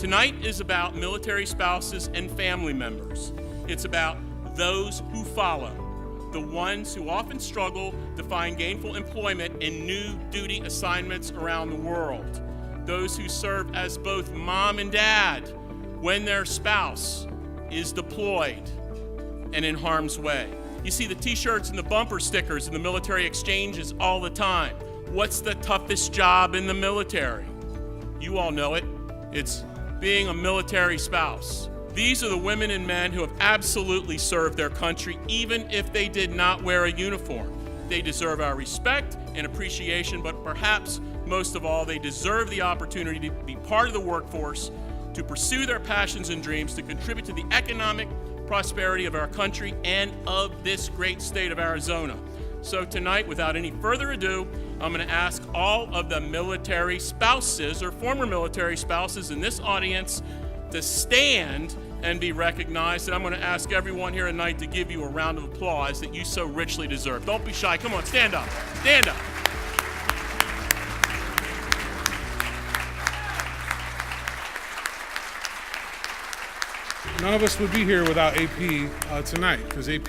Tonight is about military spouses and family members. It's about those who follow, the ones who often struggle to find gainful employment in new duty assignments around the world. Those who serve as both mom and dad when their spouse is deployed and in harm's way. You see the t-shirts and the bumper stickers in the military exchanges all the time. What's the toughest job in the military? You all know it. It's being a military spouse. These are the women and men who have absolutely served their country, even if they did not wear a uniform. They deserve our respect and appreciation, but perhaps most of all, they deserve the opportunity to be part of the workforce, to pursue their passions and dreams, to contribute to the economic prosperity of our country and of this great state of Arizona. So tonight, without any further ado, I'm going to ask all of the military spouses or former military spouses in this audience to stand and be recognized. And I'm going to ask everyone here tonight to give you a round of applause that you so richly deserve. Don't be shy. Come on, stand up. Stand up. None of us would be here without AP tonight, because AP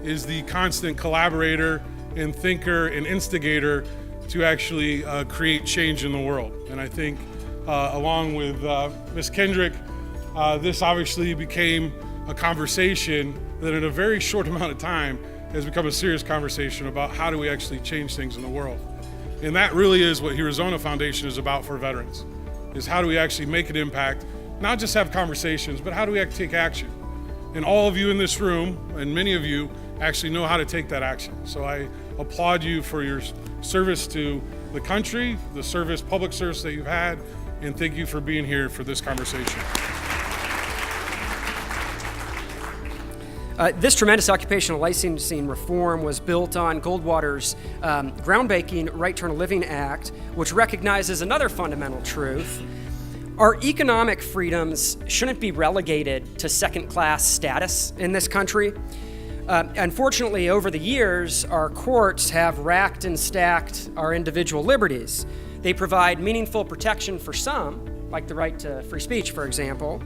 is the constant collaborator and thinker and instigator to actually create change in the world. And I think along with Ms. Kendrick, this obviously became a conversation that in a very short amount of time has become a serious conversation about how do we actually change things in the world. And that really is what HeroZona Foundation is about for veterans, is how do we actually make an impact, not just have conversations, but how do we take action? And all of you in this room, and many of you, actually know how to take that action. So I applaud you for your service to the country, the service, public service that you've had, and thank you for being here for this conversation. This tremendous occupational licensing reform was built on Goldwater's groundbreaking Right to Earn a Living Act, which recognizes another fundamental truth. Our economic freedoms shouldn't be relegated to second-class status in this country. Unfortunately, over the years, our courts have racked and stacked our individual liberties. They provide meaningful protection for some, like the right to free speech, for example,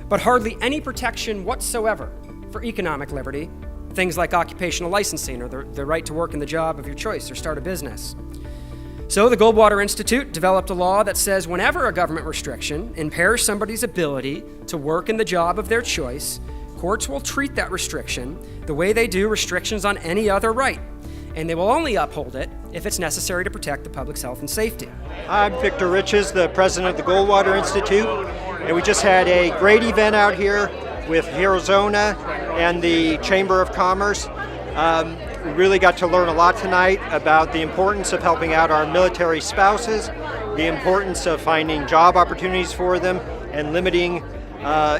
but hardly any protection whatsoever for economic liberty, things like occupational licensing or the right to work in the job of your choice or start a business. So the Goldwater Institute developed a law that says whenever a government restriction impairs somebody's ability to work in the job of their choice, courts will treat that restriction the way they do restrictions on any other right, and they will only uphold it if it's necessary to protect the public's health and safety. I'm Victor Riches, the president of the Goldwater Institute, and we just had a great event out here with HeroZona and the Chamber of Commerce. We really got to learn a lot tonight about the importance of helping out our military spouses, the importance of finding job opportunities for them, and limiting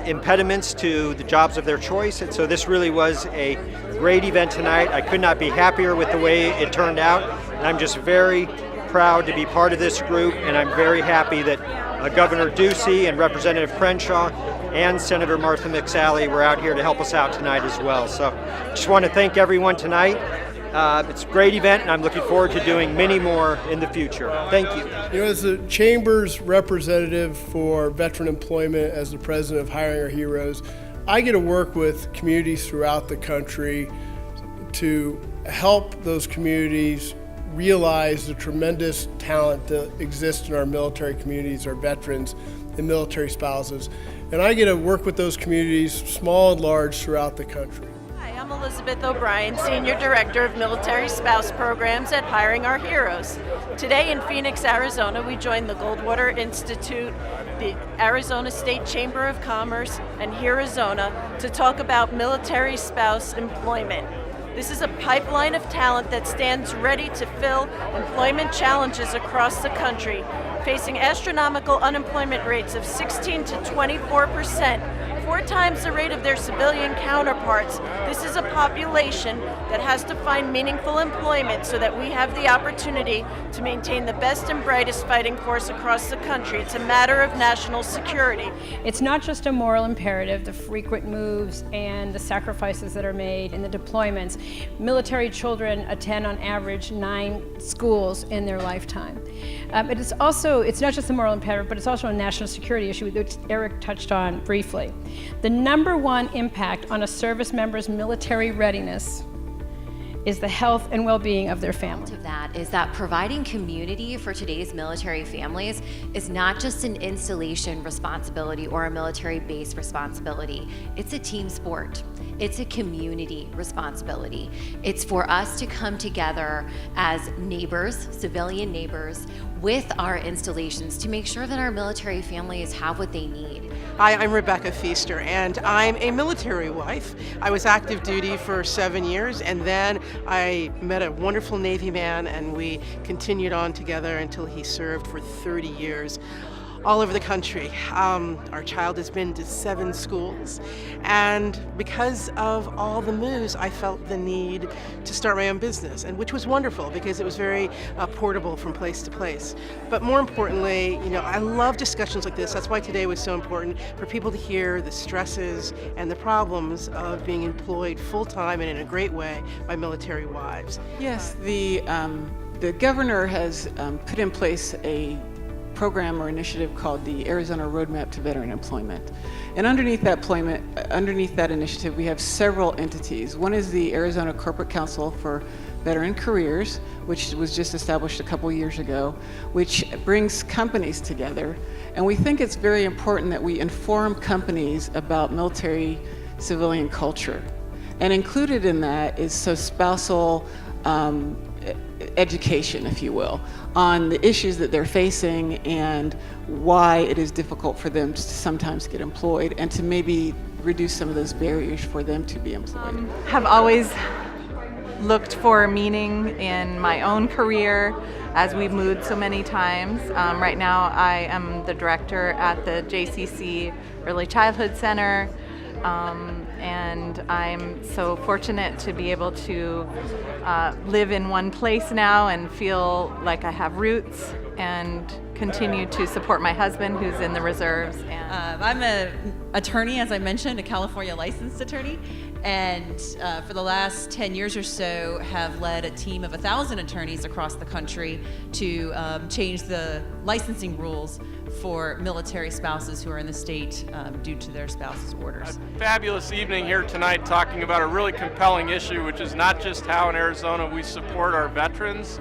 impediments to the jobs of their choice. And so this really was a great event tonight. I could not be happier with the way it turned out. And I'm just very proud to be part of this group, and I'm very happy that Governor Ducey and Representative Crenshaw and Senator Martha McSally were out here to help us out tonight as well. So just want to thank everyone tonight. It's a great event, and I'm looking forward to doing many more in the future. Thank you. You know, as the Chamber's representative for veteran employment, as the president of Hiring Our Heroes, I get to work with communities throughout the country to help those communities realize the tremendous talent that exists in our military communities, our veterans and military spouses. And I get to work with those communities, small and large, throughout the country. Hi, I'm Elizabeth O'Brien, Senior Director of Military Spouse Programs at Hiring Our Heroes. Today in Phoenix, Arizona, we joined the Goldwater Institute, the Arizona State Chamber of Commerce, and HeroZona to talk about military spouse employment. This is a pipeline of talent that stands ready to fill employment challenges across the country, facing astronomical unemployment rates of 16 to 24% 4 times the rate of their civilian counterparts. This is a population that has to find meaningful employment so that we have the opportunity to maintain the best and brightest fighting force across the country. It's a matter of national security. It's not just a moral imperative, the frequent moves and the sacrifices that are made and the deployments. Military children attend on average 9 schools in their lifetime. It's not just a moral imperative, but it's also a national security issue, which Eric touched on briefly. The number one impact on a service member's military readiness is the health and well-being of their family. Of that is that providing community for today's military families is not just an installation responsibility or a military base responsibility. It's a team sport. It's a community responsibility. It's for us to come together as neighbors, civilian neighbors, with our installations to make sure that our military families have what they need. Hi, I'm Rebecca Feaster, and I'm a military wife. I was active duty for 7 years, and then I met a wonderful Navy man, and we continued on together until he served for 30 years. All over the country. Our child has been to 7 schools, and because of all the moves, I felt the need to start my own business, and which was wonderful because it was very portable from place to place. But more importantly, I love discussions like this. That's why today was so important, for people to hear the stresses and the problems of being employed full-time and in a great way by military wives. Yes, the governor has put in place a program or initiative called the Arizona Roadmap to Veteran Employment. And underneath that initiative, we have several entities. One is the Arizona Corporate Council for Veteran Careers, which was just established a couple years ago, which brings companies together. And we think it's very important that we inform companies about military civilian culture. And included in that is spousal education, if you will, on the issues that they're facing and why it is difficult for them to sometimes get employed, and to maybe reduce some of those barriers for them to be employed. Have always looked for meaning in my own career as we've moved so many times. Right now I am the director at the JCC Early Childhood Center. And I'm so fortunate to be able to live in one place now and feel like I have roots, and continue to support my husband, who's in the reserves. And I'm an attorney, as I mentioned, a California licensed attorney, and for the last 10 years or so have led a team of 1,000 attorneys across the country to change the licensing rules for military spouses who are in the state due to their spouse's orders. A fabulous evening here tonight talking about a really compelling issue, which is not just how in Arizona we support our veterans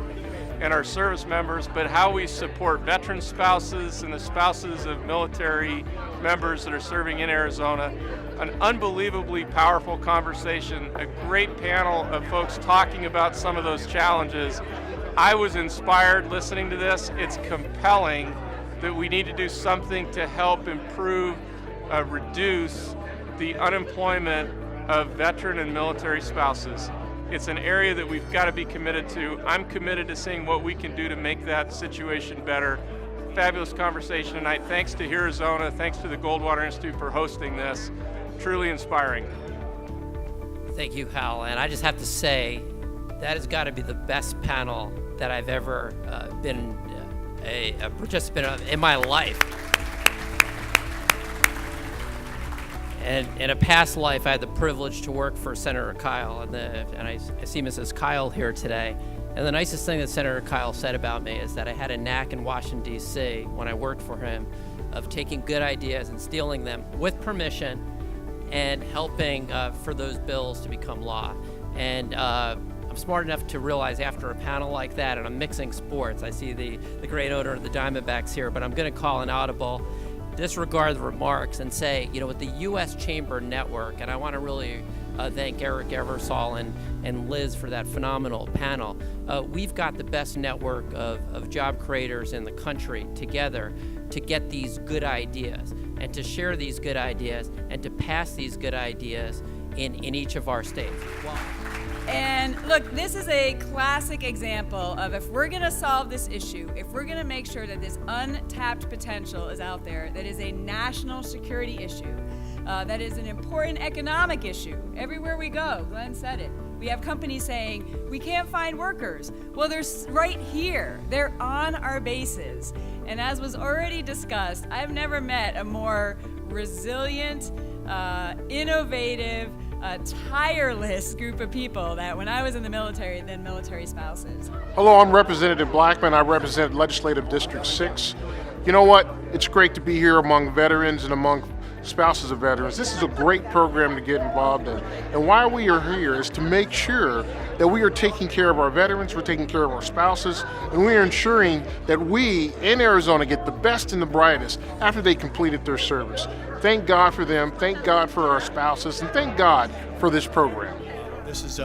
and our service members, but how we support veteran spouses and the spouses of military members that are serving in Arizona. An unbelievably powerful conversation, a great panel of folks talking about some of those challenges. I was inspired listening to this. It's compelling that we need to do something to help improve, reduce the unemployment of veteran and military spouses. It's an area that we've got to be committed to. I'm committed to seeing what we can do to make that situation better. Fabulous conversation tonight. Thanks to HeroZona, thanks to the Goldwater Institute for hosting this. Truly inspiring. Thank you, Hal. And I just have to say, that has got to be the best panel that I've ever been a participant of in my life. And in a past life, I had the privilege to work for Senator Kyle, and I see Mrs. Kyle here today. And the nicest thing that Senator Kyle said about me is that I had a knack in Washington, D.C. when I worked for him of taking good ideas and stealing them with permission and helping for those bills to become law. And I'm smart enough to realize after a panel like that, and I'm mixing sports, I see the great owner of the Diamondbacks here, but I'm going to call an audible, disregard the remarks, and say, with the U.S. Chamber Network, and I want to really thank Eric Eversole and Liz for that phenomenal panel. We've got the best network of job creators in the country together to get these good ideas and to share these good ideas and to pass these good ideas in each of our states. Wow. And look, this is a classic example of, if we're going to solve this issue, if we're going to make sure that this untapped potential is out there, that is a national security issue, That is an important economic issue. Everywhere we go, Glenn said it. We have companies saying, we can't find workers. Well, they're right here. They're on our bases. And as was already discussed, I've never met a more resilient, innovative, tireless group of people that when I was in the military than military spouses. Hello, I'm Representative Blackman. I represent Legislative District 6. You know what? It's great to be here among veterans and among spouses of veterans. This is a great program to get involved in. And why we are here is to make sure that we are taking care of our veterans, we're taking care of our spouses, and we are ensuring that we in Arizona get the best and the brightest after they completed their service. Thank God for them, thank God for our spouses, and thank God for this program. This is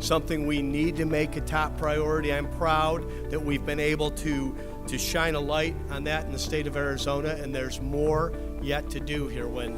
something we need to make a top priority. I'm proud that we've been able to shine a light on that in the state of Arizona, and there's more yet to do here. When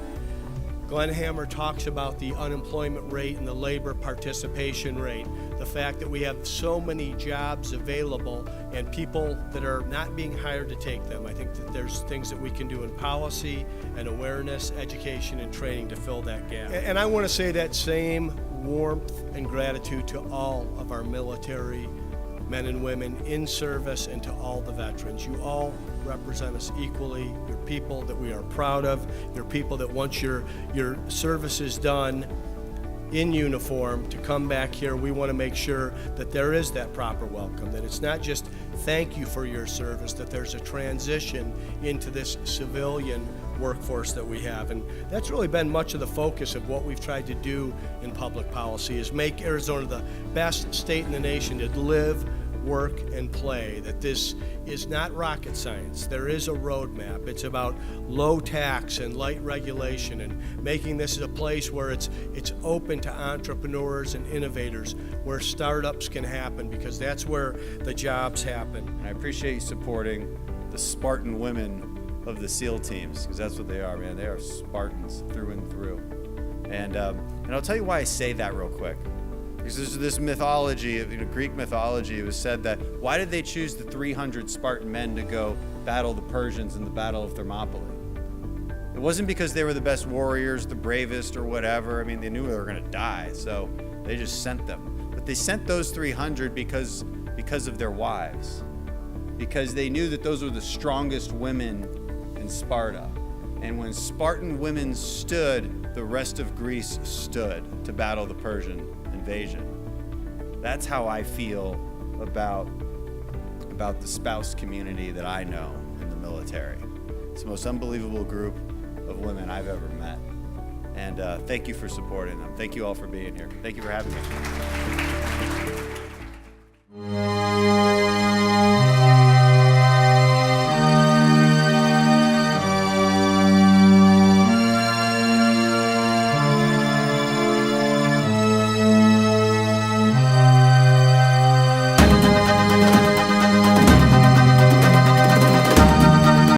Glenn Hammer talks about the unemployment rate and the labor participation rate, the fact that we have so many jobs available and people that are not being hired to take them, I think that there's things that we can do in policy and awareness, education, and training to fill that gap. And I want to say that same warmth and gratitude to all of our military men and women in service and to all the veterans. You all represent us equally. You're people that we are proud of. You're people that once your service is done in uniform to come back here, we want to make sure that there is that proper welcome, that it's not just thank you for your service, that there's a transition into this civilian workforce that we have. And that's really been much of the focus of what we've tried to do in public policy, is make Arizona the best state in the nation to live, work, and play. That this is not rocket science. There is a roadmap. It's about low tax and light regulation and making this a place where it's open to entrepreneurs and innovators, where startups can happen, because that's where the jobs happen. And I appreciate you supporting the Spartan women of the SEAL teams, because that's what they are, man. They are Spartans through and through. And I'll tell you why I say that real quick. Because there's this mythology, Greek mythology, it was said that why did they choose the 300 Spartan men to go battle the Persians in the Battle of Thermopylae? It wasn't because they were the best warriors, the bravest, or whatever. I mean, they knew they were going to die, so they just sent them. But they sent those 300 because of their wives, because they knew that those were the strongest women in Sparta. And when Spartan women stood, the rest of Greece stood to battle the Persian invasion. That's how I feel about the spouse community that I know in the military. It's the most unbelievable group of women I've ever met. And thank you for supporting them. Thank you all for being here. Thank you for having me.